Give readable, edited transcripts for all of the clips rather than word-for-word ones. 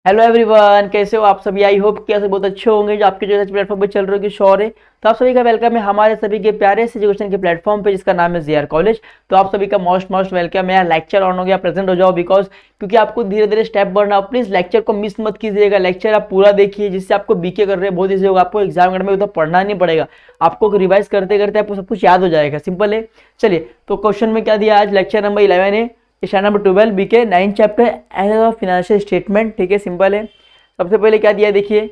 Hello everyone, कैसे हो आप सभी। आई होप कि ऐसे बहुत अच्छे होंगे जो आपके जो प्लेटफॉर्म पे चल रहे हो कि श्योर है। तो आप सभी का वेलकम है हमारे सभी के प्यारे से एजुकेशन के प्लेटफॉर्म पे जिसका नाम है ZR कॉलेज। तो आप सभी का मोस्ट वेलकम है। लेक्चर ऑन हो गया, प्रेजेंट हो जाओ बिकॉज क्योंकि आपको धीरे धीरे स्टेप बढ़ना हो। प्लीज लेक्चर को मिस मत कीजिएगा, लेक्चर आप पूरा देखिए जिससे आपको बीके कर रहे हैं बहुत ईजी होगा। आपको एग्जाम में उतना पढ़ना नहीं पड़ेगा, आपको रिवाइज करते करते आपको सब कुछ याद हो जाएगा। सिंपल है। चलिए तो क्वेश्चन में क्या दिया आज, लेक्चर नंबर 11 है, standard number 12 BK 9 chapter analysis of financial statement. ठीक है, सिंपल है। सबसे पहले क्या दिया देखिए,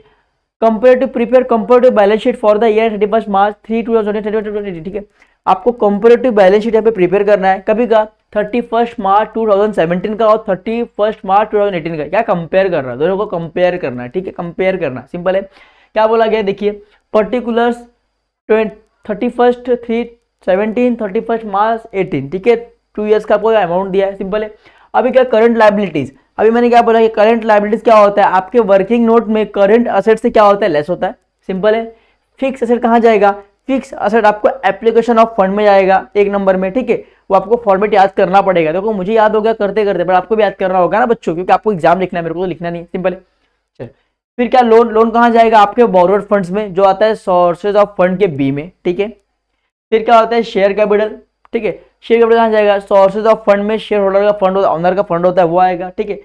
comparative balance sheet for the year 31 March 2020। ठीक है, आपको कंपेरेटिव बैलेंस शीट यहाँ पे प्रिपेयर करना है। कभी का 31 मार्च 2017 का और 31 मार्च 2018 का। क्या कंपेयर कर रहा है, दोनों को कंपेयर करना है। ठीक है, कंपेयर करना सिंपल है। क्या बोला गया देखिए, पर्टिकुलर्स 31 मार्च 18। ठीक है, 2 ईयर्स का आपको अमाउंट दिया है। सिंपल है। अभी क्या करंट लायबिलिटीज, अभी मैंने क्या बोला कि करंट लायबिलिटीज क्या होता है, आपके वर्किंग नोट में करंट असेट से क्या होता है, लेस होता है। सिंपल है। फिक्स असेट कहाँ जाएगा, फिक्स असेट आपको एप्लीकेशन ऑफ फंड में जाएगा 1 नंबर में। ठीक है, वो आपको फॉर्मेट याद करना पड़ेगा। देखो मुझे याद हो गया करते करते, बट आपको भी याद करना होगा ना बच्चों, क्योंकि आपको एग्जाम लिखना है, मेरे को तो लिखना नहीं है। सिंपल है। चलो फिर क्या, लोन कहाँ जाएगा, आपके बोरोड फंड्स में जो आता है सोर्सेज ऑफ फंड के बी में। ठीक है, फिर क्या होता है, शेयर कैपिटल। ठीक है, शेयर कैपिटल कहाँ जाएगा, सोर्सेज ऑफ फंड में शेयर होल्डर का फंड होता है, ऑनर का फंड होता है, वो आएगा। ठीक है,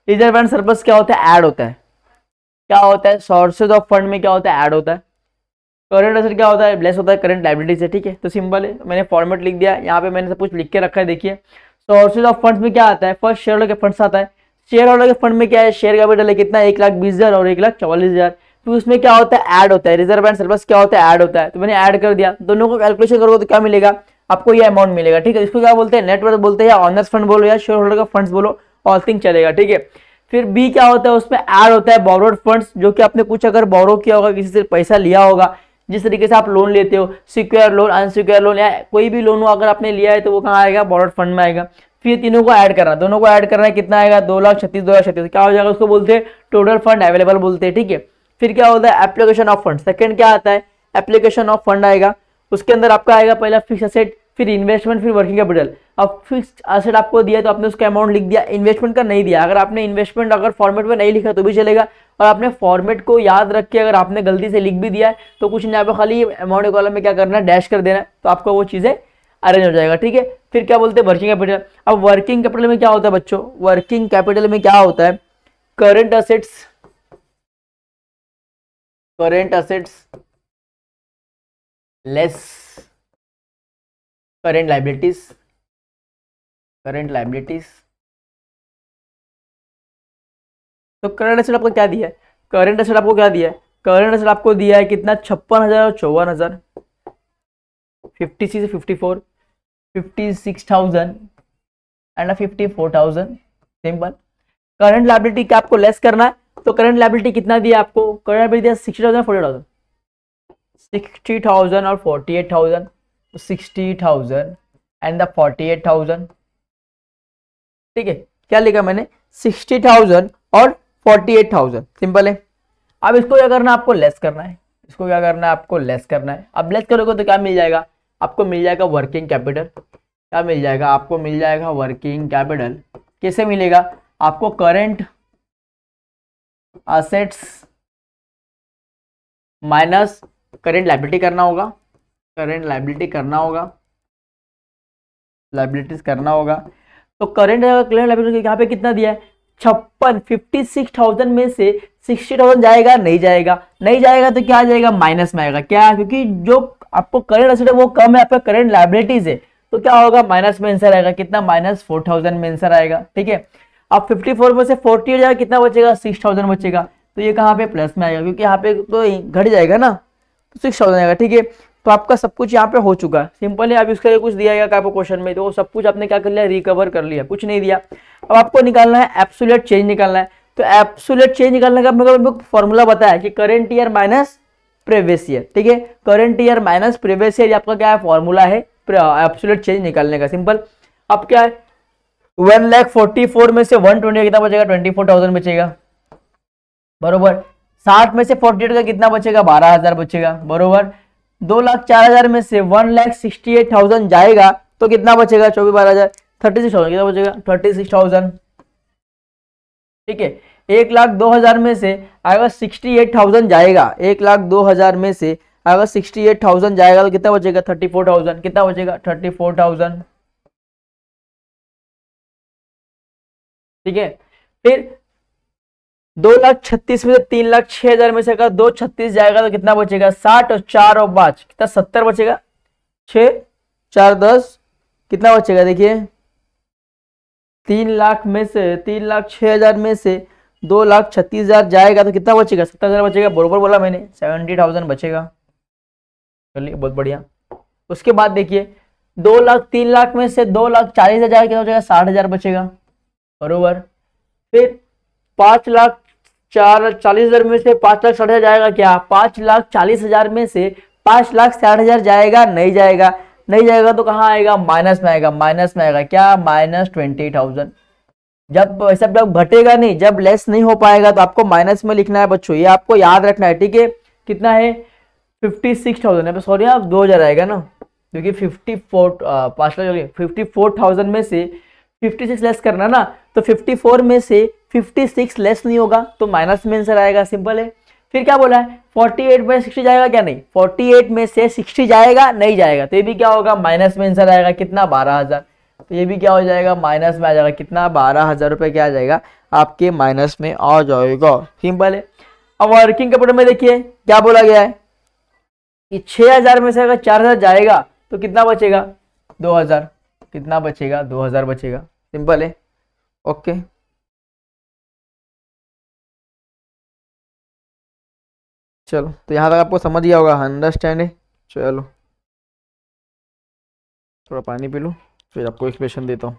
रिजर्व एंड सरप्लस क्या होता है, ऐड होता है। क्या होता है, सोर्सेज ऑफ फंड में क्या होता है, ऐड होता है। करंट एसेट क्या होता है, लेस होता है करंट लायबिलिटी से। ठीक है, तो सिंपल है, मैंने फॉर्मेट लिख दिया यहाँ पे, मैंने सब कुछ लिख के रखा है। देखिए सोर्सेज ऑफ फंड्स में क्या आता है, फर्स्ट शेयर होल्डर के फंड्स आता है। शेयर होल्डर के फंड में क्या है, शेयर कैपिटल है कितना, 1,20,000 और 1,44,000। फिर उसमें क्या होता है, ऐड होता है। रिजर्व एंड सरप्लस क्या होता है, ऐड होता है। तो मैंने ऐड कर दिया, दोनों को कैलकुलेशन करोगे तो क्या मिलेगा, आपको ये अमाउंट मिलेगा। ठीक है, इसको क्या बोलते हैं, नेटवर्थ बोलते हैं, या ऑनर्स फंड बोलो या शेयर होल्डर का फंड्स बोलो, ऑल थिंग चलेगा। ठीक है, फिर बी क्या होता है, उसमें ऐड होता है बोरोड फंड्स, जो कि आपने कुछ अगर बोरो किया होगा, किसी से पैसा लिया होगा, जिस तरीके से आप लोन लेते हो, सिक्योर लोन, अनसिक्योर लोन, या कोई भी लोन हो अगर आपने लिया है तो वो कहाँ आएगा, बोरोड फंड में आएगा। फिर तीनों को ऐड करना, दोनों को ऐड करना है, कितना आएगा, 2,36,236। क्या हो जाएगा, उसको बोलते हैं टोटल फंड अवेलेबल बोलते हैं। ठीक है, फिर क्या होता है, एप्लीकेशन ऑफ फंड। सेकंड क्या आता है, एप्लीकेशन ऑफ फंड आएगा। उसके अंदर आपका आएगा पहला फिक्स असेट, फिर इन्वेस्टमेंट, फिर वर्किंग कैपिटल। अब फिक्स असेट आपको दिया तो आपने उसका अमाउंट लिख दिया, इन्वेस्टमेंट का नहीं दिया। अगर आपने इन्वेस्टमेंट अगर फॉर्मेट में नहीं लिखा तो भी चलेगा, और आपने फॉर्मेट को याद रख के अगर आपने गलती से लिख भी दिया है तो कुछ नहीं, यहाँ पे खाली अमाउंट के कॉलम में क्या करना है, डैश कर देना है, तो आपको वो चीज़ें अरेंज हो जाएगा। ठीक है, फिर क्या बोलते हैं, वर्किंग कैपिटल। अब वर्किंग कैपिटल में क्या होता है बच्चों, वर्किंग कैपिटल में क्या होता है, current assets less current liabilities. तो करंट एसेट आपको क्या दिया है, करंट एसेट आपको क्या दिया है, करंट एसेट आपको दिया है कितना, 56,000 और 54,000, 56 से 54, 56,000 एंड 54,000। सिंपल। करंट लायबिलिटी क्या आपको लेस करना है, तो करंट लायबिलिटी कितना दिया आपको, करंट लायबिलिटी दिया 60,000 40,000, 60,000 और 48,000, 60,000 एंड द 48,000। ठीक है, क्या लिखा मैंने, 60,000 और 48,000। सिंपल है। अब इसको क्या करना है, आपको लेस करना है, इसको क्या करना है, आपको लेस करना है। अब लेस करोगे तो क्या मिल जाएगा, आपको मिल जाएगा वर्किंग कैपिटल। क्या मिल जाएगा, आपको मिल जाएगा वर्किंग कैपिटल। कैसे मिलेगा, आपको current assets minus current liability करना होगा, लायबिलिटीज करना होगा। तो करंट लायबिलिटी यहाँ पे कितना दिया है, 56,000 में से 60,000 जाएगा, नहीं जाएगा तो क्या आ जाएगा, माइनस में आएगा। क्या, क्योंकि जो आपको करंट एसेट है वो कम है, आपका करंट लायबिलिटीज है, तो क्या होगा, माइनस में आंसर आएगा, कितना, -4,000 में आंसर आएगा। ठीक है, अब 54 में से 40 हो जाएगा, कितना बचेगा, 6,000 बचेगा, तो ये कहाँ पे प्लस में आएगा, क्योंकि यहाँ पे तो घट जाएगा ना, तो 6,000 आएगा। ठीक है, तो आपका सब कुछ यहाँ पे हो चुका है। सिंपल है। अब इसके लिए कुछ दिया गया आपको क्वेश्चन में, तो सब कुछ आपने क्या कर लिया, रिकवर कर लिया, कुछ नहीं दिया। अब आपको निकालना है एब्सोल्यूट चेंज निकालना है। तो एब्सोल्यूट चेंज निकालने का मेरे को फॉर्मूला बताया कि current year minus previous year. ठीक है, current year minus previous year, आपका क्या है, फॉर्मूला है एब्सोल्यूट चेंज निकालने का। सिंपल। अब क्या है, 1,44,000 में से 120 कितना बचेगा, 24,000 बचेगा, बरोबर। 60 में से 48 का कितना बचेगा, 12,000 बचेगा, बरोबर। 2,04,000 में से 1,68,000 जाएगा तो कितना बचेगा, 24,12,000, 36,000 कितना बचेगा, 36,000। ठीक है, 1,02,000 में से अगर 68,000 जाएगा, 1,02,000 में से अगर 68,000 जाएगा तो कितना बचेगा? 34,000। कितना बचेगा? 34,000। ठीक है। फिर 2,36,000 में से 3,06,000 में से अगर 2,36,000 जाएगा तो कितना बचेगा? 60 और 4 और 5 कितना? 70 बचेगा। 6 4 10 कितना बचेगा? देखिए 3,06,000 में से 2,36,000 जाएगा तो कितना बचेगा? 70,000 बचेगा। बरोबर बोला मैंने, 70,000 बचेगा। चलिए बहुत बढ़िया। उसके बाद देखिए 3 लाख में से 2,40,000 जाएगा, कितना बचेगा? 60,000 बचेगा। बरोबर। फिर 5,40,000 में से 5,60,000 जाएगा क्या? 5,40,000 में से 5,60,000 जाएगा? नहीं जाएगा। नहीं जाएगा तो कहाँ आएगा? माइनस में आएगा। माइनस में आएगा क्या? -20,000। जब सब जब घटेगा नहीं, जब लेस नहीं हो पाएगा तो आपको माइनस में लिखना है बच्चों, ये आपको याद रखना है। ठीक है। कितना है? 56,000। सॉरी आप 2,000 आएगा ना, क्योंकि 54,000 में से 56 लेस करना ना, तो 54 में से 56 लेस नहीं होगा तो माइनस में आंसर आएगा। सिंपल है। फिर क्या बोला है? 48 में 60 जाएगा क्या? नहीं। 48 में से 60 जाएगा? नहीं जाएगा। तो ये भी क्या होगा? माइनस में आंसर आएगा। कितना? 12,000। तो ये भी क्या हो जाएगा? माइनस में आ जाएगा। कितना? 12,000 रुपये क्या आ जाएगा? आपके माइनस में आ जाएगा। सिंपल है। अब वर्किंग कैपिटल में देखिए क्या बोला गया है कि 6,000 में से अगर 4,000 जाएगा तो कितना बचेगा? 2,000। कितना बचेगा? 2,000 बचेगा। सिंपल है। ओके। चलो तो यहाँ तक आपको समझ गया होगा, अंडरस्टैंड है। चलो थोड़ा पानी पी लूँ फिर आपको एक्सप्लेनेशन देता हूँ।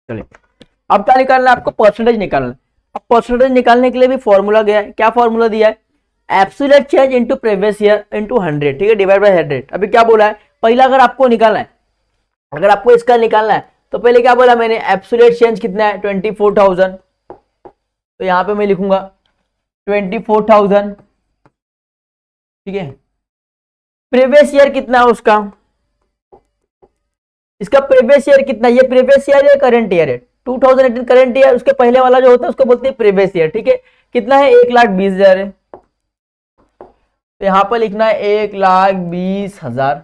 चलिए अब क्या निकालना है आपको? परसेंटेज निकालना है। अब परसेंटेज निकालने के लिए भी फॉर्मूला गया है। क्या फॉर्मूला दिया है? Absolute change into previous year into 100। ठीक है, डिवाइड बाय 100। अभी क्या बोला है? पहला अगर आपको निकालना है, अगर आपको इसका निकालना है तो पहले क्या बोला मैंने? एब्सोल्यूट चेंज कितना है? 24,000। तो यहाँ पे मैं लिखूंगा 24,000। ठीक है। प्रीवियस ईयर कितना है उसका? इसका प्रीवियस ईयर कितना? ये प्रीवियस ईयर या करंट ईयर है? 2018 करंट ईयर, उसके पहले वाला जो होता है उसको बोलते हैं प्रीवियस ईयर। ठीक है। कितना है? 1,20,000 है। तो यहां पर लिखना है 1,20,000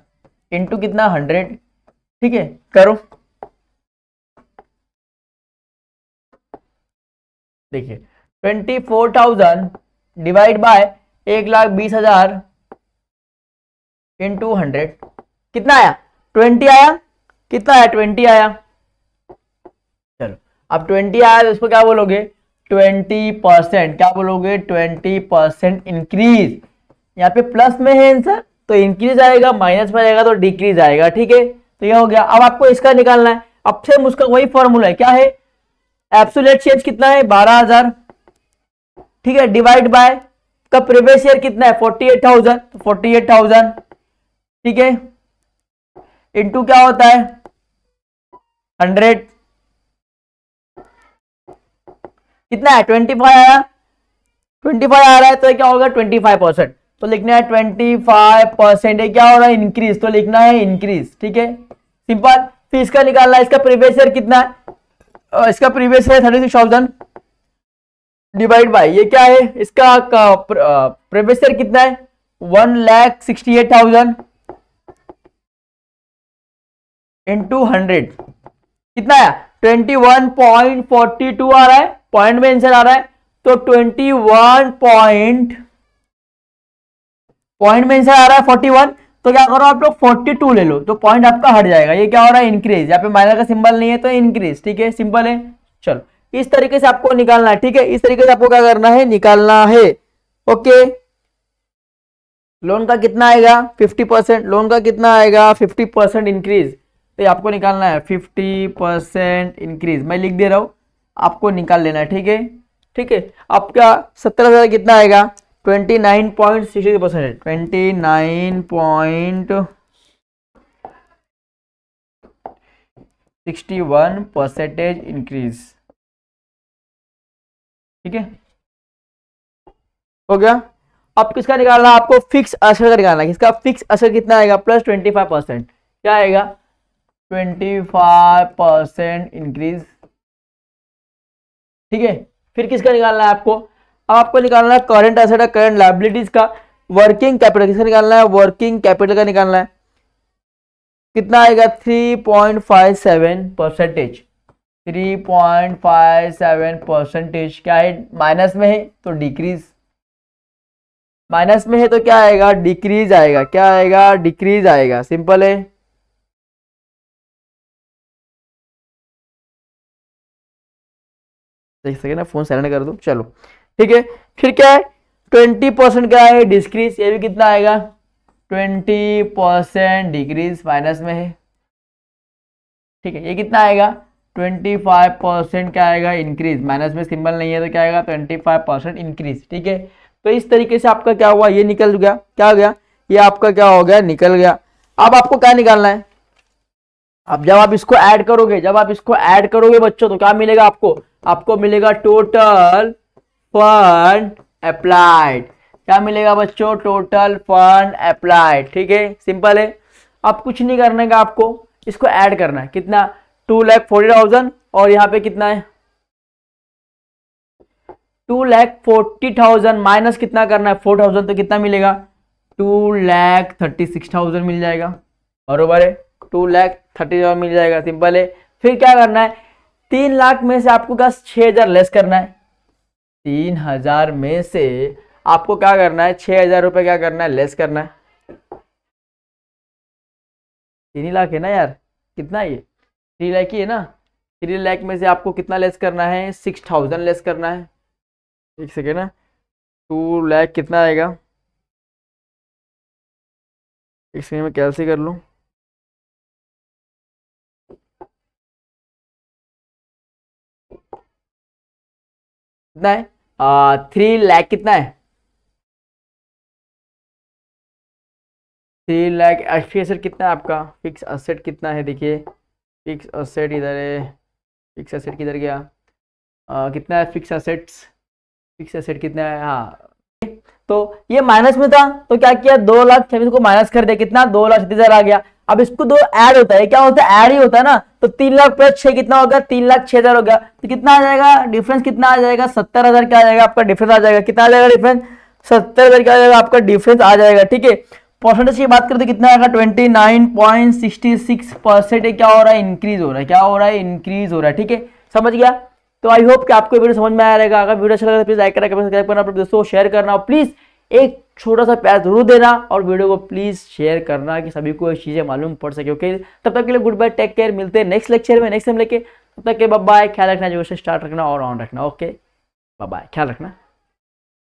इंटू कितना? 100। ठीक है, करो। देखिए 24,000 डिवाइड बाय 1,20,000 इंटू 100 कितना आया? 20 आया। कितना आया? 20 आया। चलो अब 20 आया तो इसको क्या बोलोगे? 20%। क्या बोलोगे? 20% इंक्रीज। यहाँ पे प्लस में है आंसर तो इंक्रीज आएगा, माइनस में आएगा तो डिक्रीज आएगा। ठीक है, तो ये हो गया। अब आपको इसका निकालना है। अब से उसका वही फॉर्मूला है। क्या है? एब्सोल्यूट चेंज कितना है? 12,000। ठीक है, डिवाइड बाय का प्रीवियस ईयर कितना है? 48,000। 48,000। ठीक है, इंटू क्या होता है? 100। कितना है? 25 आया। 25 आ रहा है तो क्या होगा? 25%। तो लिखना है 25%। ये क्या हो रहा है? इंक्रीज। तो लिखना है इंक्रीज। ठीक है, सिंपल। फिर इसका निकालना है। इसका प्रीवियस ईयर कितना है? इसका प्रीवियस ईयर 36,000 डिवाइड बाय ये क्या है? इसका प्रीवियस ईयर कितना है? 1,68,000 इंटू 100 कितना है? 21.42 आ रहा है। पॉइंट में आंसर आ रहा है तो 21 पॉइंट में आंसर आ रहा है 41। तो क्या करो आप लोग? 42 ले लो तो पॉइंट आपका हट जाएगा। ये क्या हो रहा है? इंक्रीज। यहाँ पे माइनस का सिंबल नहीं है तो इंक्रीज। ठीक है, सिंपल है। चलो इस तरीके से आपको निकालना है। ठीक है, इस तरीके से आपको क्या करना है? निकालना है। ओके। लोन का कितना आएगा? 50%। लोन का कितना आएगा? 50% इंक्रीज। तो आपको निकालना है 50% इंक्रीज। मैं लिख दे रहा हूं, आपको निकाल लेना है। ठीक है, ठीक है। आपका 17,000 कितना आएगा? 29.60%। 29.61% इंक्रीज। ठीक है, हो गया। अब किसका निकालना है आपको, फिक्स असर का निकालना है। किसका फिक्स असर कितना आएगा, प्लस 25%, क्या आएगा 25% इंक्रीज, ठीक है। फिर किसका निकालना है आपको, अब आपको निकालना है करंट एसेट और करंट लायबिलिटीज का वर्किंग कैपिटल। किसका निकालना है, वर्किंग कैपिटल का निकालना है। कितना आएगा 3.57%, 3.57%, क्या है माइनस में है तो डिक्रीज, माइनस में है तो क्या आएगा डिक्रीज आएगा, क्या आएगा डिक्रीज आएगा, सिंपल है। देख सके ना, फोन साइलेंट कर दूं, चलो ठीक है। फिर क्या है 20% क्या है डिक्रीज, ये भी कितना आएगा 20% डिक्रीज, माइनस में है, ठीक है। ये कितना आएगा 25% क्या आएगा इंक्रीज, माइनस में सिंबल नहीं है तो क्या आएगा 25% इंक्रीज, ठीक है। तो इस तरीके से आपका क्या हुआ, ये निकल गया, क्या हो गया ये आपका क्या हो गया निकल गया। अब आपको क्या निकालना है, अब जब आप इसको ऐड करोगे, जब आप इसको ऐड करोगे बच्चों तो क्या मिलेगा आपको, आपको मिलेगा टोटल फंड अप्लाइड, क्या मिलेगा बच्चों टोटल फंड अप्लाइड, ठीक है सिंपल है। अब कुछ नहीं करने का, आपको इसको ऐड करना है, कितना 2,40,000 और यहाँ पे कितना है 2,40,000 माइनस कितना करना है 4,000 तो कितना मिलेगा 2,36,000 मिल जाएगा, बरोबर है 2,30,000 मिल जाएगा, सिंपल है। फिर क्या करना है 3 लाख में से आपको क्या 6,000 लेस करना है, 3,000 में से आपको क्या करना है 6,000 रुपये क्या करना है लेस करना है। 3 लाख है ना यार, कितना ये 3 लाख ही है ना, 3 लाख में से आपको कितना लेस करना है 6,000 लेस करना है, एक सेकेंड ना 2 लाख कितना आएगा, एक सेकेंड में कैलसी कर लूँ, कितना है 3 लाख कितना है 3 लाख। फिक्स एसेट कितना है आपका, फिक्स असेट कितना है देखिए, फिक्स असेट इधर है, फिक्स असेट किधर गया, कितना है फिक्स असेट्स, फिक्स एसेट कितना है, हाँ तो ये माइनस में था तो क्या किया 2,26,000 को माइनस कर दिया, कितना 2,36,000 आ गया। अब इसको दो ऐड होता है, क्या होता है ऐड ही होता है ना, तो 3 लाख प्लस 6 कितना होगा 3,06,000 हो गया, तो कितना आ जाएगा डिफरेंस, कितना आ जाएगा 70,000 क्या आ जाएगा आपका डिफरेंस आ जाएगा, कितना आ जाएगा डिफरेंस 70,000 क्या आ जाएगा आपका डिफरेंस आ जाएगा, ठीक है। परसेंटेज की बात करते कितना आएगा 29.66% क्या हो रहा है इंक्रीज हो रहा है, क्या हो रहा है इंक्रीज हो रहा है, ठीक है समझ गया। तो आई होप कि आपको वीडियो समझ में आया रहेगा, अगर वीडियो अच्छा लगा तो प्लीज लाइक करना, सब्सक्राइब करना, अपने दोस्तों को शेयर करना और प्लीज एक छोटा सा प्यार जरूर देना और वीडियो को प्लीज शेयर करना कि सभी को ये चीजें मालूम पड़ सके, ओके। तब तक के लिए गुड बाय, टेक केयर, मिलते हैं नेक्स्ट लेक्चर में नेक्स्ट टाइम लेके, तब तक के बाय बाय, ख्याल रखना, जो स्टार्ट रखना और ऑन रखना, ओके बाय बाय, ख्याल रखना।